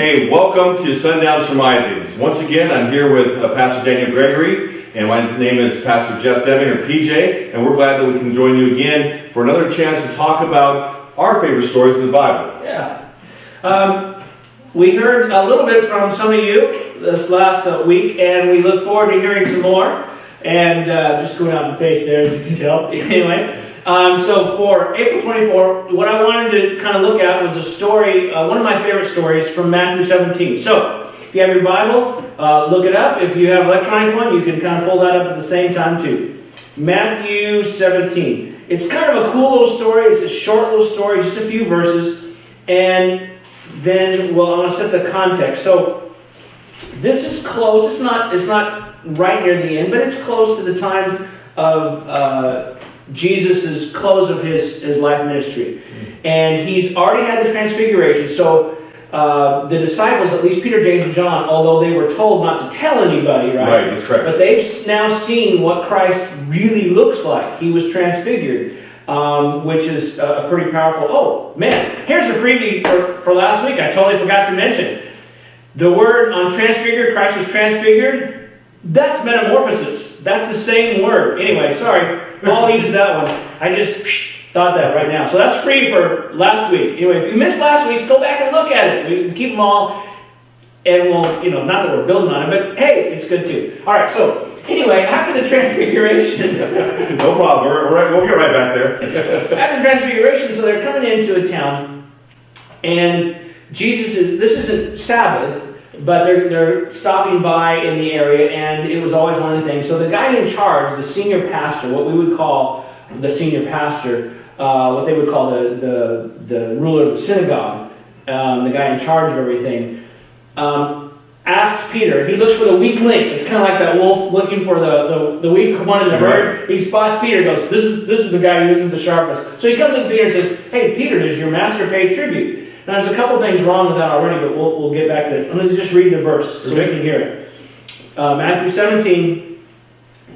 Hey, welcome to SundownSurmisings. Once again, I'm here with Pastor Daniel Gregory, and my name is Pastor Jeff Deming, or PJ, and we're glad that we can join you again for another chance to talk about our favorite stories in the Bible. Yeah. We heard a little bit from some of you this last week, and we look forward to hearing some more. And just going out in faith there, as you can tell. Anyway, so for April 24, what I wanted to kind of look at was a story, one of my favorite stories from Matthew 17. So, if you have your Bible, look it up. If you have an electronic one, you can kind of pull that up at the same time too. Matthew 17. It's kind of a cool little story. It's a short little story, just a few verses. And then, well, I want to set the context. So, this is close. It's not right near the end, but it's close to the time of Jesus' close of his life ministry. And he's already had the transfiguration. So the disciples, at least Peter, James, and John, although they were told not to tell anybody, right? Right, that's correct. But they've now seen what Christ really looks like. He was transfigured, which is a pretty powerful... Oh, man, here's a freebie for last week. I totally forgot to mention. The word on transfigured, Christ was transfigured... That's metamorphosis. That's the same word. Anyway, sorry. I'll use that one. I just thought that right now. So that's free for last week. Anyway, if you missed last week's, go back and look at it. We keep them all. And we'll, not that we're building on it, but hey, it's good too. All right, so anyway, after the transfiguration. No problem. We'll get right back there. After the transfiguration, so they're coming into a town. And this isn't Sabbath. But they're stopping by in the area, and it was always one of the things. So the guy in charge, the senior pastor, what we would call the senior pastor, what they would call the ruler of the synagogue, the guy in charge of everything, asks Peter. He looks for the weak link. It's kind of like that wolf looking for the weak one in the herd. Right. He spots Peter and goes, this is the guy who isn't the sharpest. So he comes to Peter and says, hey, Peter, does your master pay tribute? Now, there's a couple things wrong with that already, but we'll get back to it. Let's just read the verse so we can hear it. Matthew 17,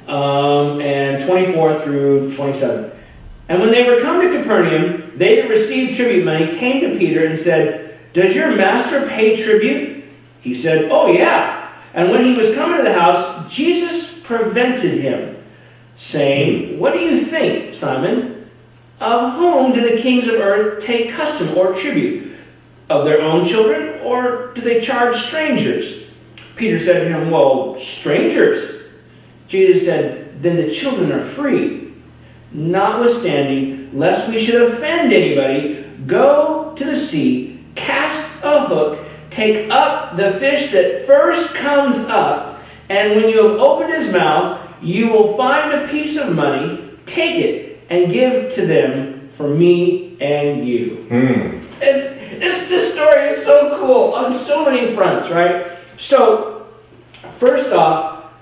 and 24 through 27. And when they were come to Capernaum, they that received tribute money came to Peter and said, does your master pay tribute? He said, oh, yeah. And when he was coming to the house, Jesus prevented him, saying, what do you think, Simon? Of whom do the kings of earth take custom or tribute? Of their own children, or do they charge strangers? Peter said to him, well, strangers. Jesus said, then the children are free. Notwithstanding, lest we should offend anybody, go to the sea, cast a hook, take up the fish that first comes up, and when you have opened his mouth, you will find a piece of money, take it, and give to them for me and you. This story is so cool on so many fronts, right? So, first off,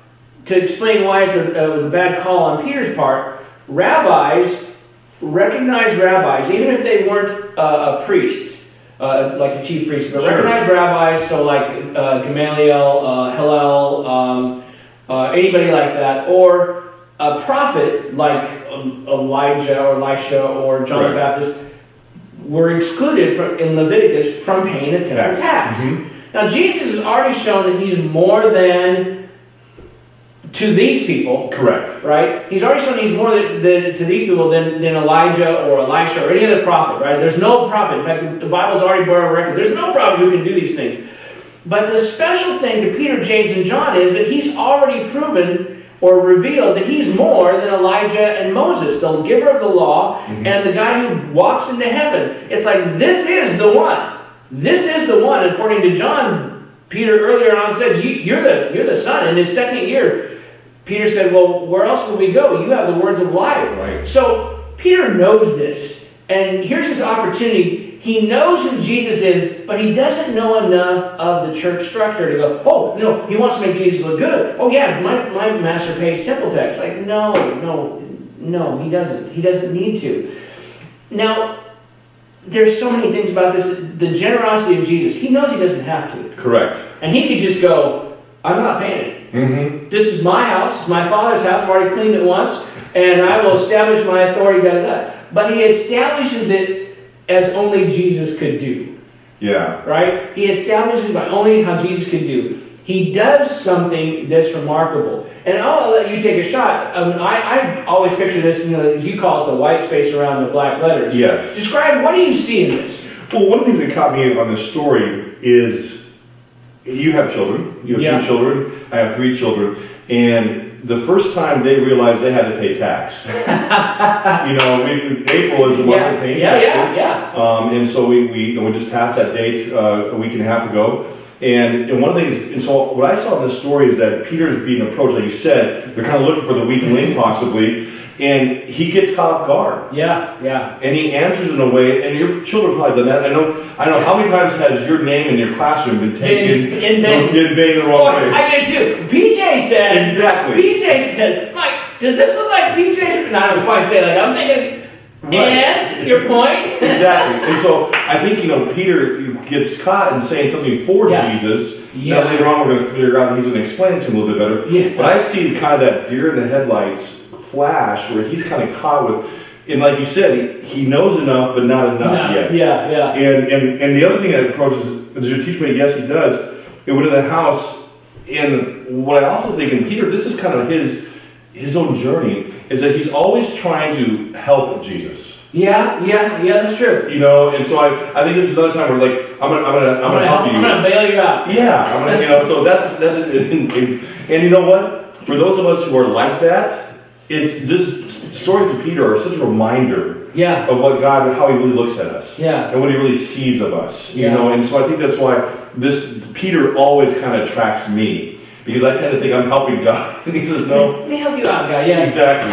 to explain why it was a bad call on Peter's part, recognized rabbis, even if they weren't a priest, like a chief priest, but sure. Recognized rabbis, so like Gamaliel, Hillel, anybody like that, or a prophet like Elijah or Elisha or John the Baptist, were excluded in Leviticus from paying a temple tax. Mm-hmm. Now, Jesus has already shown that he's more than to these people. Correct. Right? He's already shown he's more than to these people than Elijah or Elisha or any other prophet, right? There's no prophet. In fact, the Bible's already bore a record. There's no prophet who can do these things. But the special thing to Peter, James, and John is that he's already proven or revealed that he's more than Elijah and Moses, the giver of the law, and the guy who walks into heaven. It's like, this is the one. This is the one. According to John, Peter earlier on said, you're the son. In his second year, Peter said, well, where else will we go? You have the words of life. Right. So Peter knows this. And here's his opportunity. He knows who Jesus is, but he doesn't know enough of the church structure to go, oh, no, he wants to make Jesus look good. Oh, yeah, my master pays temple tax. Like, no, he doesn't. He doesn't need to. Now, there's so many things about this. The generosity of Jesus, he knows he doesn't have to. Correct. And he could just go, I'm not paying it. Mm-hmm. This is my house. It's my Father's house. I've already cleaned it once. And I will establish my authority, da-da-da. But he establishes it as only Jesus could do. Yeah. Right? He establishes by only how Jesus can do. He does something that's remarkable. And I'll let you take a shot. I always picture this, as you call it, the white space around the black letters. Yes. Describe, what do you see in this? Well, one of the things that caught me on this story is you have children. You have 2 children. I have 3 children. And the first time they realized they had to pay tax. April is the month of paying taxes. And so we just passed that date a week and a half ago. And one of the things, and so what I saw in this story is that Peter's being approached, like you said, they're kind of looking for the weak link possibly, and he gets caught off guard. Yeah. And he answers in a way, and your children probably done that. I know. How many times has your name in your classroom been taken in vain the wrong way? I did too. PJ said. Exactly. PJ said, Mike, does this look like PJ's? And I don't quite say like I'm thinking. Right. And your point? Exactly. And so I think, Peter gets caught in saying something for Jesus. Now later on we're going to figure out, he's going to explain it to him a little bit better. Yeah. But I see kind of that deer in the headlights flash where he's kind of caught with, and like you said, he knows enough but not enough yet. Yeah. And the other thing that approaches, does your teacher me? Yes, he does. It went to the house, and what I also think in Peter, this is kind of his own journey, is that he's always trying to help Jesus. Yeah, that's true. And so I think this is another time where like I'm gonna help you. I'm gonna bail you out. Yeah, I'm gonna so that's and you know what? For those of us who are like that, it's just stories of Peter are such a reminder of what God, how he really looks at us. Yeah. And what he really sees of us. And so I think that's why this Peter always kind of attracts me. Because I tend to think I'm helping God, and he says, "No, let me help you out, God." Yeah, exactly.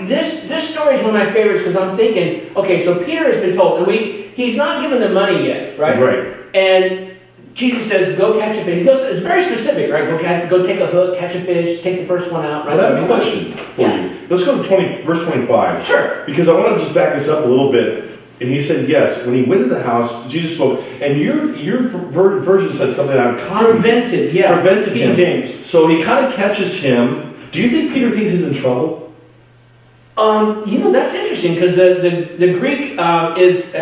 This story is one of my favorites because I'm thinking, okay, so Peter has been told, and he's not given the money yet, right? Right. And Jesus says, "Go catch a fish." He goes, it's very specific, right? Go take a hook, catch a fish, take the first one out. Right? Well, I have a question for you. Let's go to verse 25. Sure. Because I want to just back this up a little bit. And he said, yes, when he went to the house, Jesus spoke. And your version said something I'm prevented him. James. So he kind of catches him. Do you think Peter thinks he's in trouble? That's interesting because the Greek is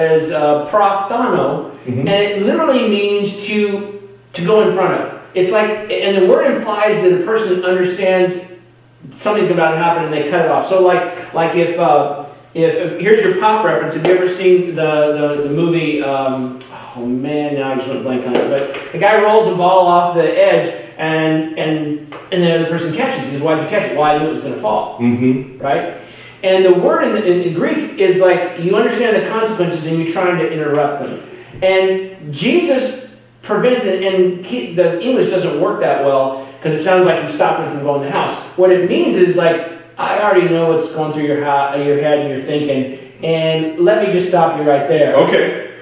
prothano, and it literally means to go in front of. It's like, and the word implies that a person understands something's about to happen and they cut it off. So like if here's your pop reference. Have you ever seen the movie? Oh man, now I just went blank on it. But the guy rolls a ball off the edge, and then the person catches it. He goes, "Why'd you catch it?" "Well, I knew it was going to fall." Right? And the word in Greek is like you understand the consequences and you're trying to interrupt them. And Jesus prevents it, and the English doesn't work that well because it sounds like he stopped him from going to the house. What it means is like, I already know what's going through your head and your thinking, and let me just stop you right there. Okay.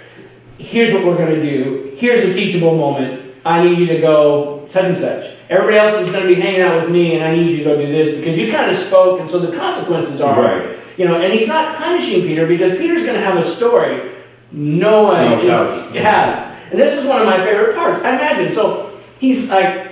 Here's what we're going to do. Here's a teachable moment. I need you to go such and such. Everybody else is going to be hanging out with me, and I need you to go do this because you kind of spoke, and so the consequences are, right. And he's not punishing Peter because Peter's going to have a story no one has. And this is one of my favorite parts. I imagine. So he's like,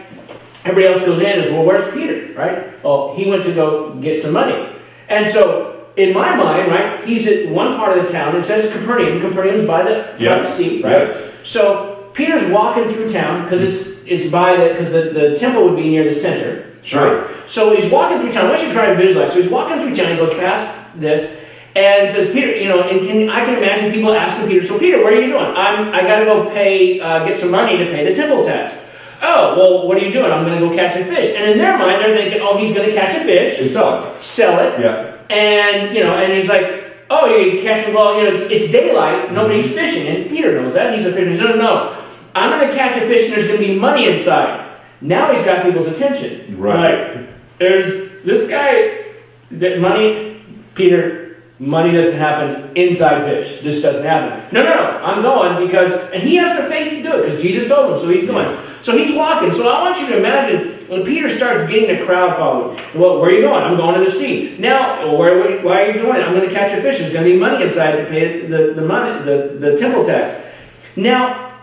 everybody else goes in and says, "Well, where's Peter?" Right? "Oh, he went to go get some money." And so, in my mind, right, he's at one part of the town. It says Capernaum. Capernaum's by the sea, right? Yes. So Peter's walking through town because because the temple would be near the center. Sure. Right? So he's walking through town. I want you to try to visualize. So he's walking through town. He goes past this and says, "Peter," and I can imagine people asking Peter, "So Peter, what are you doing?" I got to go pay, get some money to pay the temple tax." "Oh, well, what are you doing?" "I'm going to go catch a fish." And in their mind, they're thinking, "Oh, he's going to catch a fish and sell it." Sell it. Yeah. And and he's like, "Oh, you catch it? Well, it's daylight. Nobody's fishing." And Peter knows that. He's a fisherman. He says, "No, I'm going to catch a fish, and there's going to be money inside." Now he's got people's attention. Right. Like, there's this guy. That money, Peter. Money doesn't happen inside fish. This doesn't happen. No, I'm going because, and he has the faith to do it because Jesus told him, so he's going. So he's walking. So I want you to imagine when Peter starts getting a crowd following. "Well, where are you going?" "I'm going to the sea." "Now, why are you going?" "I'm going to catch a fish. There's going to be money inside to pay the money, the temple tax." Now,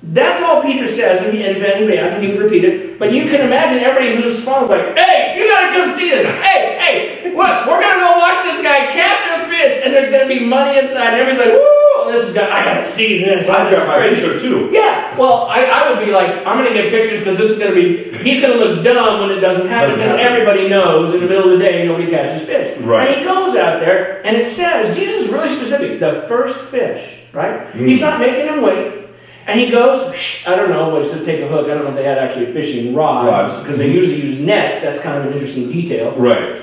that's all Peter says, and if anybody asks him, he would repeat it. But you can imagine everybody who's following like, "Hey, you got to come see this. Hey, what? We're going to go watch this guy catch a fish, and there's going to be money inside." And everybody's like, "Woo!" whoa, I gotta see this. I've got my picture too. Yeah, well, I would be like, I'm gonna get pictures because this is gonna be, he's gonna look dumb when it doesn't happen, because everybody knows in the middle of the day nobody catches fish. Right. And he goes out there, and it says, Jesus is really specific, the first fish, right? He's not making him wait. And he goes, I don't know, but it says take a hook. I don't know if they had actually fishing rods, because they usually use nets. That's kind of an interesting detail. Right.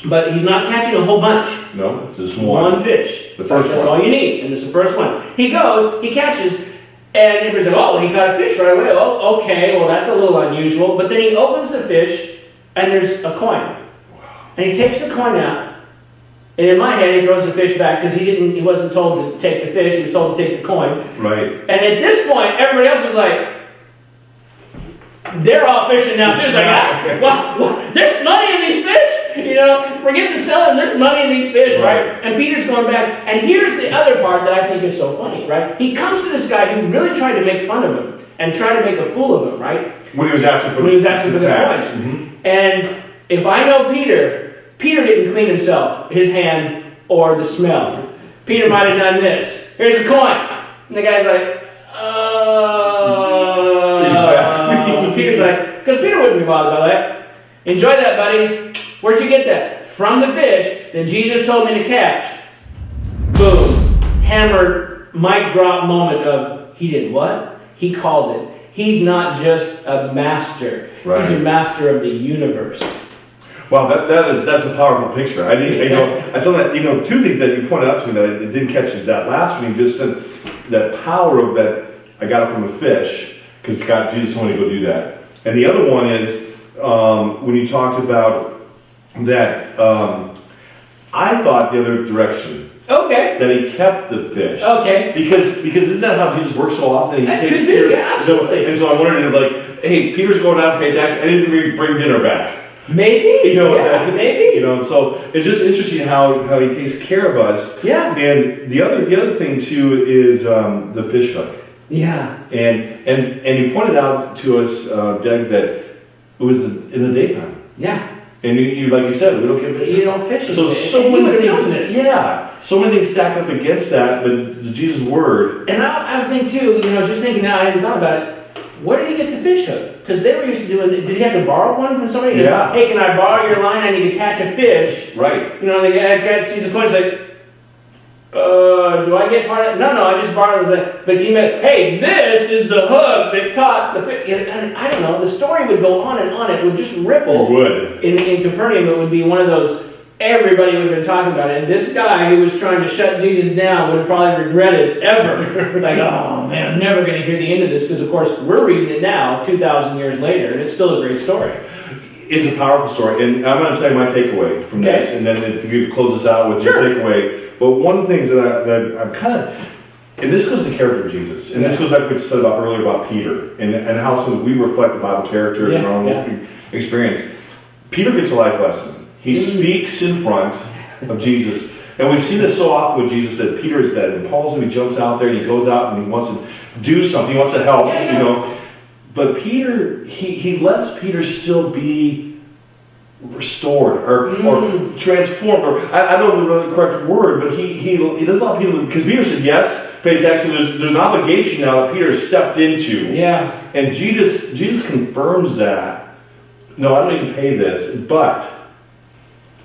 But he's not catching a whole bunch. No, just one. One fish. The first That's one. all you need, and it's the first one. He goes, he catches, and everybody's like, oh, he got a fish right away. Oh, okay, well, that's a little unusual. But then he opens the fish, and there's a coin. And he takes the coin out, and in my head, he throws the fish back because he wasn't told to take the fish, he was told to take the coin. Right. And at this point, everybody else is like, they're all fishing now too. It's like, well, there's money in these fish. You know, forget the selling, there's money in these fish, right? And Peter's going back. And here's the other part that I think is so funny, right? He comes to this guy who really tried to make fun of him and tried to make a fool of him, right? When he was asking for the coin. And if I know Peter didn't clean himself, his hand or the smell. Peter might have done this. Here's a coin. And the guy's like, exactly. Peter's like, because Peter wouldn't be bothered by that. Enjoy that, buddy. Where'd you get that? From the fish that Jesus told me to catch. Boom. Hammered, mic drop moment of, he did what? He called it. He's not just a master. Right. He's a master of the universe. Wow, that's a powerful picture. I saw that, two things that you pointed out to me that I didn't catch is that last one, you just said that power of that, I got it from a fish, because Jesus told me to go do that. And the other one is, when you talked about that, I thought the other direction. Okay. That he kept the fish. Okay. Because isn't that how Jesus works so often? He takes care. Yeah, absolutely. So I wondered, like, hey, Peter's going out to pay tax, anything to bring dinner back. Maybe. Maybe. So it's just interesting how he takes care of us. Yeah. And the other thing too is the fish hook. Yeah. And you pointed out to us, Doug, that it was in the daytime. Yeah. And you like you said, we don't get. You don't fish. So many things. Yeah. So many things stack up against that, but it's Jesus' word. And I think too, just thinking now, I hadn't thought about it. Where did he get the fish hook? Because they were used to doing. Did he have to borrow one from somebody? Yeah. Hey, can I borrow your line? I need to catch a fish. Right. The guy sees the coin. He's like, do I get part of it? No, I just borrowed it. But he meant, hey, this is the hook that caught the fish. And I don't know. The story would go on and on. It would just ripple. It would. In Capernaum, it would be one of those. Everybody would have been talking about it. And this guy who was trying to shut Jesus down would have probably regretted ever. Like, oh man, I'm never going to hear the end of this, because of course we're reading it now, 2,000 years later, and it's still a great story. It's a powerful story, and I'm going to tell you my takeaway from this, and then if you could close us out with your takeaway. But one of the things that I'm kind of, and this goes to the character of Jesus, and this goes back to what you said about earlier about Peter, and how we reflect the Bible characters in our own experience. Peter gets a life lesson. He speaks in front of Jesus. And we've seen this so often with Jesus that Peter is dead. And Paul's he jumps out there and he goes out and he wants to do something. He wants to help, But Peter, he lets Peter still be restored or transformed. Or I don't know the really correct word, but he doesn't allow Peter, because Peter said yes, pay tax. And there's an obligation now that Peter has stepped into. Yeah. And Jesus confirms that. No, I don't need to pay this, but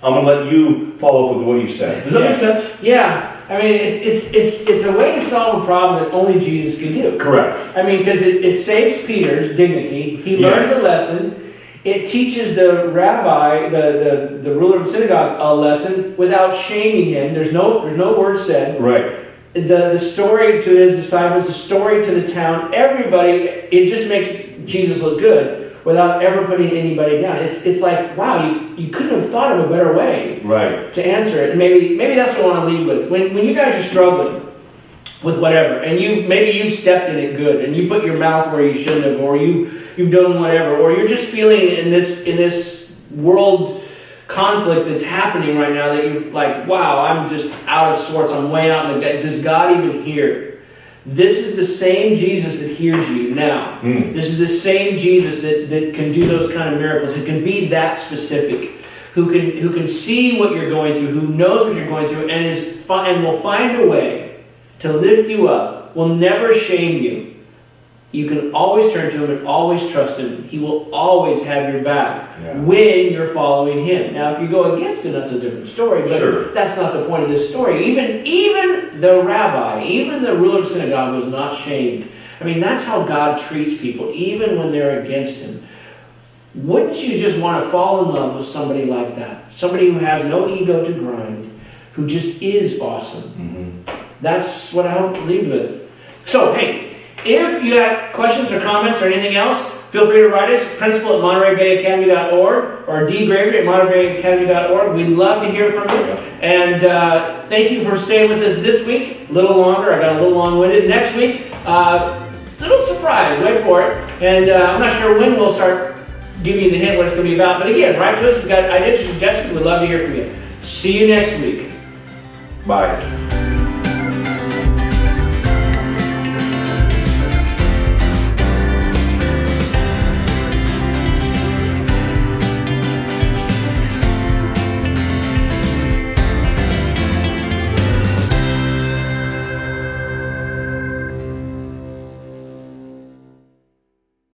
I'm going to let you follow up with what you said. Does that make sense? Yeah. I mean, it's a way to solve a problem that only Jesus could do. Correct. I mean, because it saves Peter's dignity. He learns a lesson. It teaches the rabbi, the ruler of the synagogue, a lesson without shaming him. There's no word said. Right. The story to his disciples, the story to the town, everybody, it just makes Jesus look good without ever putting anybody down. It's like, wow, you couldn't have thought of a better way to answer it. And maybe that's what I want to lead with. When you guys are struggling with whatever, and you've stepped in it good, and you put your mouth where you shouldn't have, or you've done whatever, or you're just feeling in this world conflict that's happening right now that you're like, wow, I'm just out of sorts, I'm way out in the gut. Does God even hear? This is the same Jesus that hears you now. This is the same Jesus that can do those kind of miracles, who can be that specific, who can see what you're going through, who knows what you're going through, and will find a way to lift you up, will never shame you. You can always turn to him and always trust him. He will always have your back when you're following him. Now, if you go against him, that's a different story, but that's not the point of this story. Even the rabbi, even the ruler of the synagogue was not shamed. I mean, that's how God treats people, even when they're against him. Wouldn't you just want to fall in love with somebody like that? Somebody who has no ego to grind, who just is awesome. That's what I hope to leave with. So, hey, if you have questions or comments or anything else, feel free to write us, principal at MontereyBayAcademy.org or dgregory at MontereyBayAcademy.org. We'd love to hear from you. And thank you for staying with us this week. A little longer. I got a little long-winded. Next week, little surprise. Wait for it. And I'm not sure when we'll start giving you the hint what it's going to be about. But again, write to us. If you've got ideas or suggestions, we'd love to hear from you. See you next week. Bye.